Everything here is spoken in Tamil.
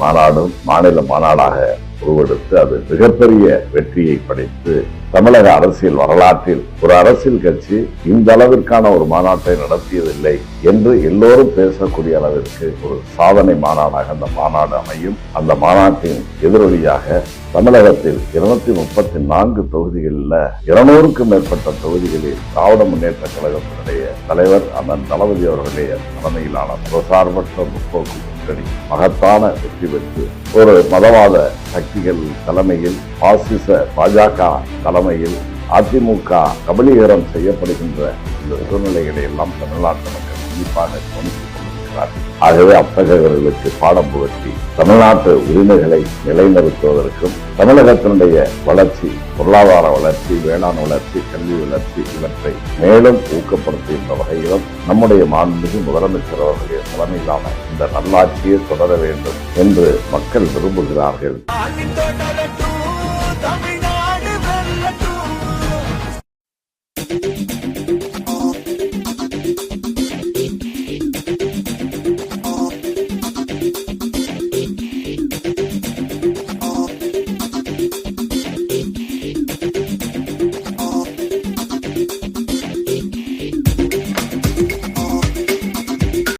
மாநாடும் மாநில மாநாடாக உருவெடுத்து அது மிகப்பெரிய வெற்றியை படைத்து தமிழக அரசியல் வரலாற்றில் ஒரு அரசியல் கட்சி இந்த அளவிற்கான ஒரு மாநாட்டை நடத்தியதில்லை என்று எல்லோரும் பேசக்கூடிய அளவிற்கு ஒரு சாதனை மாநாடாக அந்த மாநாடு அமையும். அந்த மாநாட்டின் எதிரொலியாக தமிழகத்தில் 234 தொகுதிகளில் 200க்கும் மேற்பட்ட தொகுதிகளில் திராவிட முன்னேற்ற கழகத்தினுடைய தலைவர் அண்ணன் தளபதி அவர்களுடைய தலைமையிலான பிரசார்பற்ற முற்போக்கு கூட்டணி மகத்தான வெற்றி பெற்று ஒரு மதவாத சக்திகள் தலைமையில் பாசிச பாஜக தலைமையில் அதிமுக கபலீகரம் செய்யப்படுகின்ற இந்த சூழ்நிலைகளை எல்லாம் தமிழ்நாட்டு மக்கள் கண்டிப்பாக கவனித்துக் கொண்டிருக்கிறார்கள். ஆகவே அத்தகையவர்களுக்கு பாடம் புகட்டி தமிழ்நாட்டு உரிமைகளை நிலைநிறுத்துவதற்கும் தமிழகத்தினுடைய வளர்ச்சி, பொருளாதார வளர்ச்சி, வேளாண் வளர்ச்சி, கல்வி வளர்ச்சி இவற்றை மேலும் ஊக்கப்படுத்துகின்ற வகையிலும் நம்முடைய மாண்புமிகு முதலமைச்சர் அவர்களுடைய தலைமையிலான இந்த நல்லாட்சியை தொடர வேண்டும் என்று மக்கள் விரும்புகிறார்கள்.